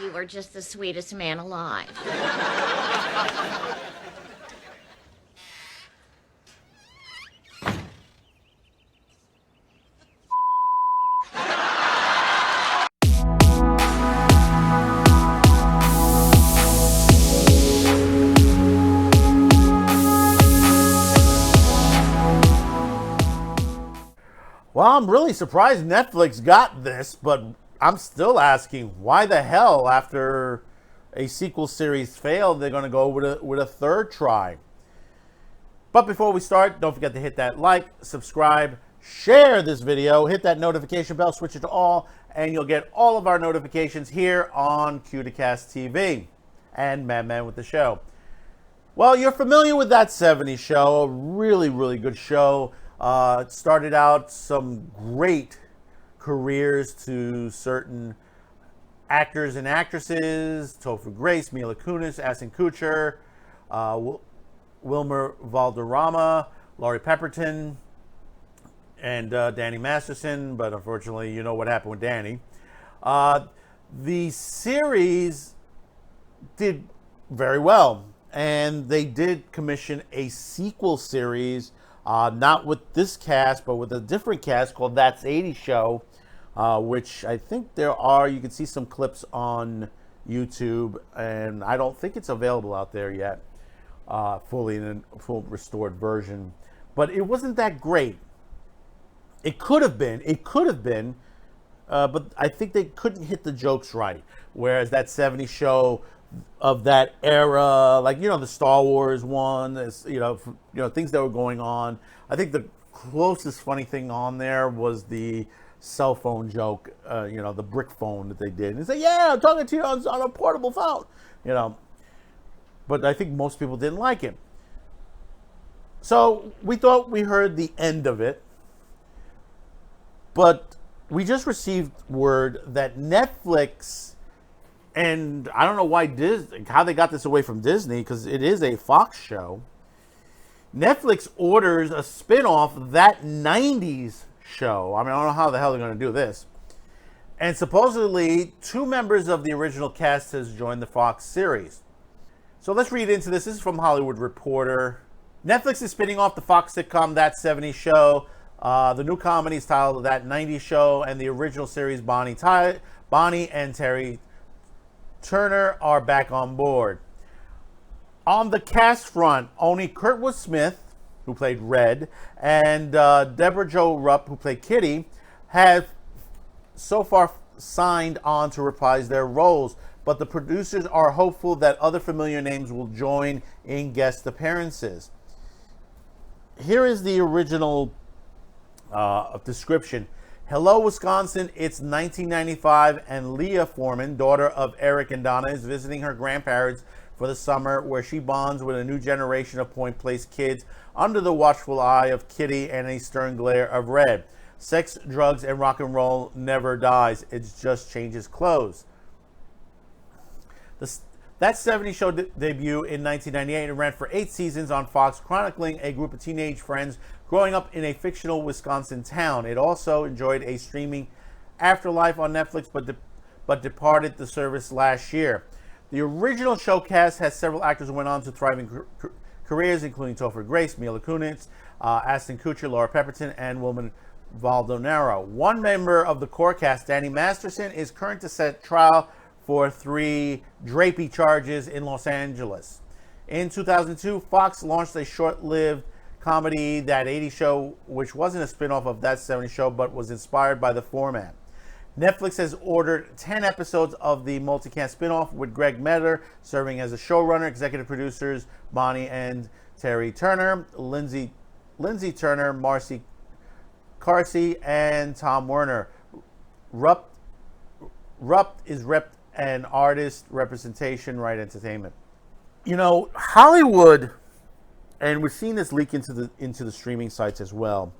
You are just the sweetest man alive. Well, I'm really surprised Netflix got this, but I'm still asking why the hell, after a sequel series failed, they're going to go with a third try. But before we start, don't forget to hit that like, subscribe, share this video, hit that notification bell, switch it to all, and you'll get all of our notifications here on Q2Cast TV and Mad Men with the Show. Well, you're familiar with That 70s Show, a really, really good show. It started out some great careers to certain actors and actresses: Topher Grace, Mila Kunis, Ashton Kutcher, Wilmer Valderrama, Laurie Pepperton, and Danny Masterson. But unfortunately, you know what happened with Danny. The series did very well, and they did commission a sequel series, not with this cast, but with a different cast called That's 80 Show, which I think you can see some clips on YouTube, and I don't think it's available out there yet, fully in a full restored version. But it wasn't that great. It could have been, but I think they couldn't hit the jokes right. Whereas That 70 Show of that era, like, the Star Wars one, things that were going on. I think the closest funny thing on there was the cell phone joke, the brick phone that they did. And say, yeah, I'm talking to you on a portable phone, But I think most people didn't like it. So we thought we heard the end of it, but we just received word that Netflix, and I don't know how they got this away from Disney, because it is a Fox show. Netflix orders a spinoff, That 90s Show. I mean, I don't know how the hell they're going to do this. And supposedly, 2 members of the original cast has joined the Fox series. So let's read into this. This is from Hollywood Reporter. Netflix is spinning off the Fox sitcom That 70s Show. The new comedy is titled That 90s Show, and the original series Bonnie and Terry Turner are back on board. On the cast front, only Kurtwood Smith, who played Red, and Deborah Jo Rupp, who played Kitty, have so far signed on to reprise their roles, but the producers are hopeful that other familiar names will join in guest appearances. Here is the original description. Hello, Wisconsin. It's 1995, and Leah Foreman, daughter of Eric and Donna, is visiting her grandparents for the summer, where she bonds with a new generation of Point Place kids under the watchful eye of Kitty and a stern glare of Red. Sex, drugs, and rock and roll never dies. It just changes clothes. That 70s Show debuted in 1998 and ran for 8 seasons on Fox, chronicling a group of teenage friends growing up in a fictional Wisconsin town. It also enjoyed a streaming afterlife on Netflix, but departed the service last year. The original show cast has several actors who went on to thriving careers, including Topher Grace, Mila Kunis, Ashton Kutcher, Laura Pepperton, and Wilmer Valderrama. One member of the core cast, Danny Masterson, is current to set trial for 3 drapey charges in Los Angeles. In 2002, Fox launched a short-lived comedy, That 80 Show, which wasn't a spin-off of That 70 Show, but was inspired by the format. Netflix has ordered 10 episodes of the multicast spin-off, with Greg Metter serving as a showrunner. Executive producers Bonnie and Terry Turner, Lindsay Turner, Marcy Carsey, and Tom Werner. Rupp is Rep and Artist Representation, Right Entertainment. Hollywood, and we're seeing this leak into the streaming sites as well.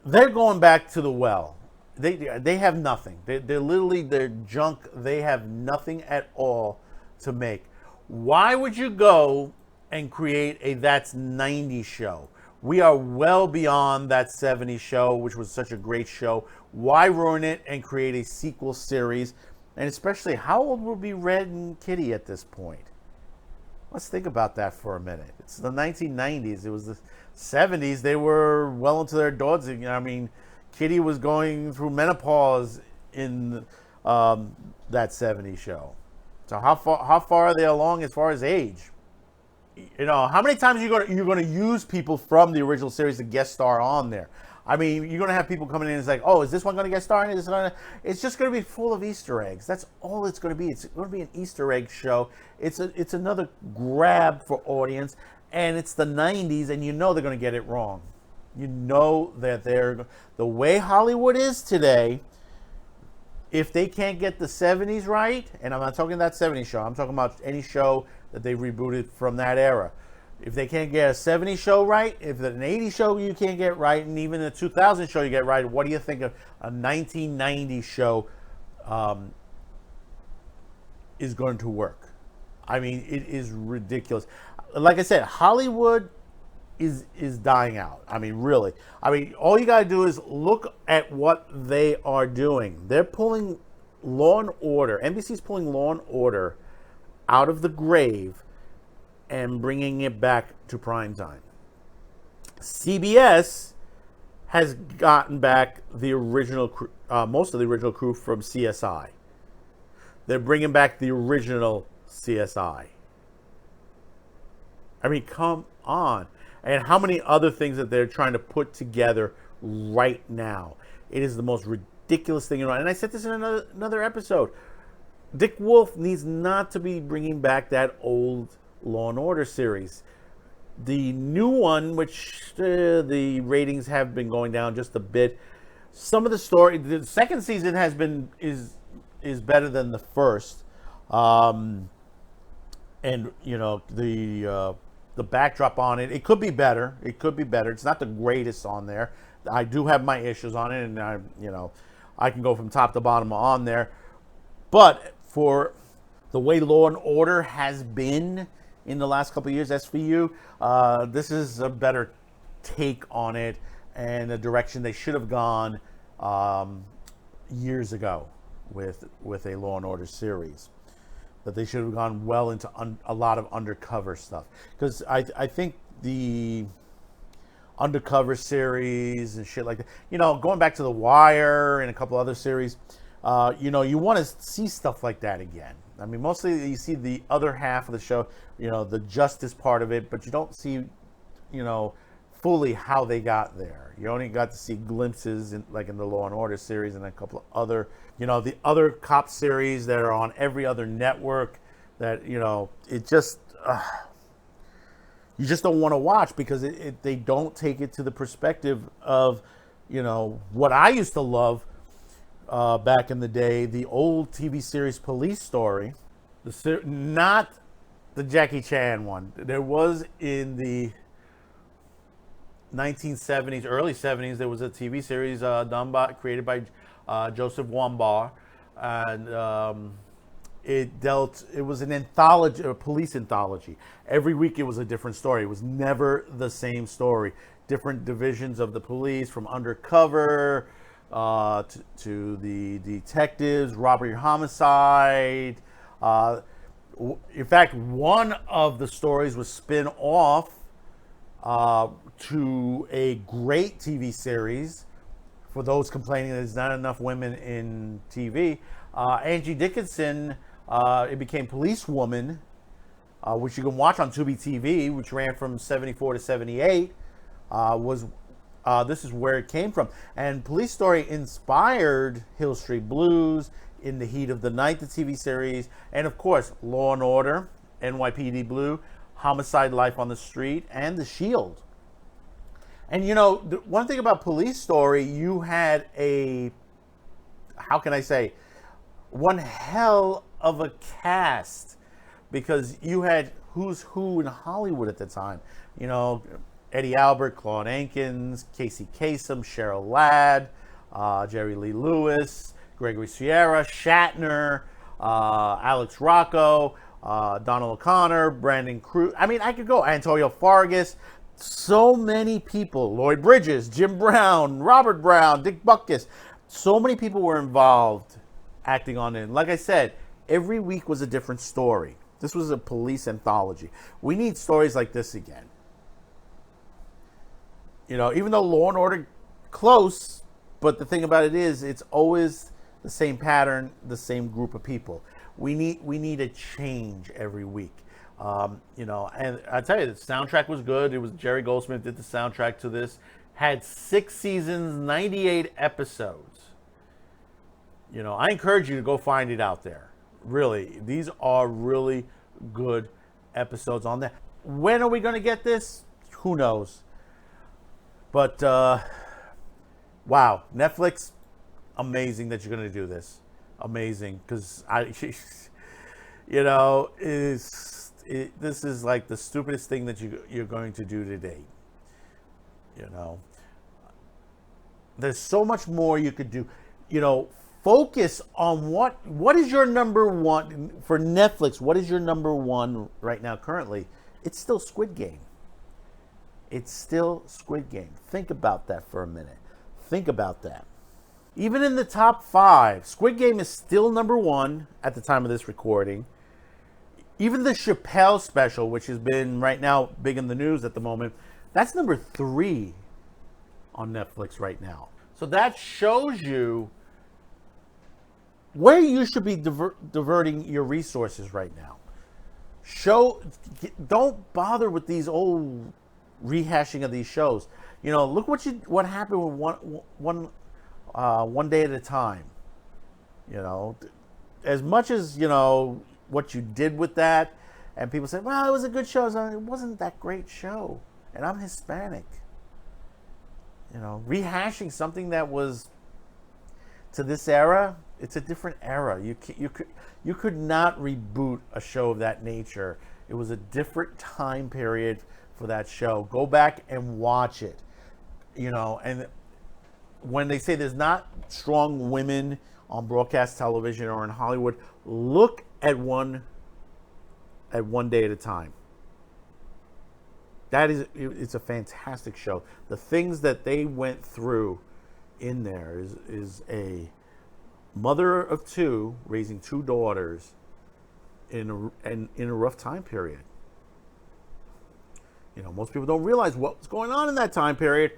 They're going back to the well. They have nothing. They're literally, they're junk. They have nothing at all to make. Why would you go and create a That's 90 show? We are well beyond That 70 show, which was such a great show. Why ruin it and create a sequel series? And especially, how old would be Red and Kitty at this point? Let's think about that for a minute. It's the 1990s. It was the 70s. They were well into their adults. I mean, Kitty was going through menopause in that 70s show. So how far are they along as far as age? You know, how many times you're going to use people from the original series to guest star on there? I mean, you're going to have people coming in and it's like, oh, is this one going to get started? It's just going to be full of Easter eggs. That's all it's going to be. It's going to be an Easter egg show. It's another grab for audience, and it's the 90s, and you know they're going to get it wrong. You know that the way Hollywood is today, if they can't get the 70s right, and I'm not talking that 70s show, I'm talking about any show that they rebooted from that era. If they can't get a 70s show right, if an 80s show you can't get right, and even a 2000 show you get right, what do you think of a 1990 show is going to work? I mean, it is ridiculous. Like I said, Hollywood is dying out. I mean, really. I mean, all you got to do is look at what they are doing. They're pulling Law and Order. NBC's pulling Law and Order out of the grave and bringing it back to prime time. CBS has gotten back the original, most of the original crew from CSI. They're bringing back the original CSI. I mean, come on. And how many other things that they're trying to put together right now. It is the most ridiculous thing around. And I said this in another episode. Dick Wolf needs not to be bringing back that old Law and Order series. The new one, which the ratings have been going down just a bit. Some of the story, the second season is better than the first, and you know the backdrop on it. It could be better. It could be better. It's not the greatest on there. I do have my issues on it, and I can go from top to bottom on there. But for the way Law and Order has been in the last couple of years, SVU, this is a better take on it and a direction they should have gone years ago with a Law and Order series. That they should have gone well into a lot of undercover stuff. Because I think the undercover series and shit like that, going back to The Wire and a couple other series, you want to see stuff like that again. I mean, mostly you see the other half of the show, the justice part of it, but you don't see, fully how they got there. You only got to see glimpses in the Law and Order series and a couple of other, the other cop series that are on every other network that, it just, you just don't want to watch because they don't take it to the perspective of, what I used to love back in the day, the old TV series Police Story, not the Jackie Chan one. There was in the 1970s, early 70s, there was a TV series created by Joseph Wambaugh, and it was an anthology, a police anthology. Every week it was a different story. It was never the same story. Different divisions of the police, from undercover to the detectives, robbery, homicide. In fact, one of the stories was spin off to a great TV series. For those complaining that there's not enough women in TV, Angie Dickinson, it became Policewoman, which you can watch on Tubi TV, which ran from 74 to 78. This is where it came from. And Police Story inspired Hill Street Blues, In the Heat of the Night, the TV series, and of course, Law and Order, NYPD Blue, Homicide: Life on the Street, and The Shield. And the one thing about Police Story, you had one hell of a cast, because you had who's who in Hollywood at the time. Eddie Albert, Claude Ankins, Casey Kasem, Cheryl Ladd, Jerry Lee Lewis, Gregory Sierra, Shatner, Alex Rocco, Donald O'Connor, Brandon Cruz. I mean, I could go. Antonio Fargas. So many people. Lloyd Bridges, Jim Brown, Robert Brown, Dick Butkus. So many people were involved acting on it. Like I said, every week was a different story. This was a police anthology. We need stories like this again. You know, even though Law and Order close, but the thing about it is, it's always the same pattern, the same group of people. We need a change every week. You know, and I tell you, the soundtrack was good. It was Jerry Goldsmith did the soundtrack to this. Had 6 seasons, 98 episodes. You know, I encourage you to go find it out there. Really, these are really good episodes on there. When are we going to get this? Who knows? But wow, Netflix, amazing that you're going to do this. Amazing, because you know, this is like the stupidest thing that you're going to do today. You know, there's so much more you could do. You know, focus on what is your number one for Netflix. What is your number one right now currently? It's still Squid Game. It's still Squid Game. Think about that for a minute. Think about that. Even in the top 5, Squid Game is still number 1 at the time of this recording. Even the Chappelle special, which has been right now big in the news at the moment, that's number 3 on Netflix right now. So that shows you where you should be diverting your resources right now. Don't bother with these old rehashing of these shows. You know, look what happened with one day at a time. You know, as much as, you know, what you did with that, and people say, well, it was a good show. It wasn't that great show, and I'm Hispanic. You know, rehashing something that was to this era, it's a different era. You could not reboot a show of that nature. It was a different time period for that show. Go back and watch it. You know, and when they say there's not strong women on broadcast television or in Hollywood, look at one day at a time. It's a fantastic show. The things that they went through in there is a mother of 2 raising 2 daughters in a rough time period. You know, most people don't realize what's going on in that time period.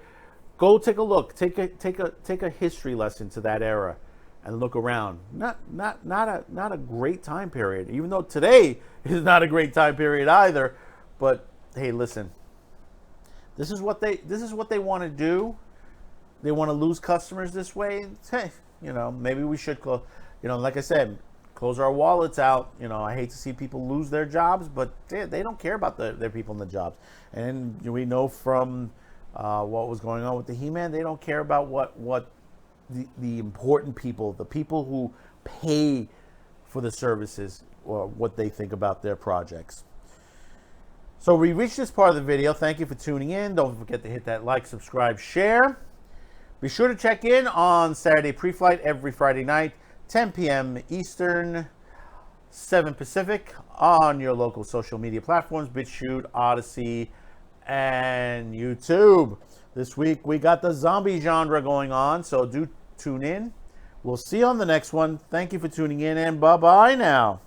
Go take a look. Take a history lesson to that era, and look around. Not a great time period. Even though today is not a great time period either. But hey, listen. This is what they want to do. They want to lose customers this way. Hey, you know, maybe we should you know, like I said, close our wallets out. You know, I hate to see people lose their jobs, but they don't care about their people in the jobs. And we know from what was going on with the He-Man, they don't care about what the important people, the people who pay for the services, or what they think about their projects. So we reached this part of the video. Thank you for tuning in. Don't forget to hit that like, subscribe, share. Be sure to check in on Saturday Pre-Flight every Friday night, 10 p.m. Eastern, 7 Pacific, on your local social media platforms, BitChute, Odyssey, and YouTube. This week we got the zombie genre going on, so do tune in. We'll see you on the next one. Thank you for tuning in, and bye-bye now.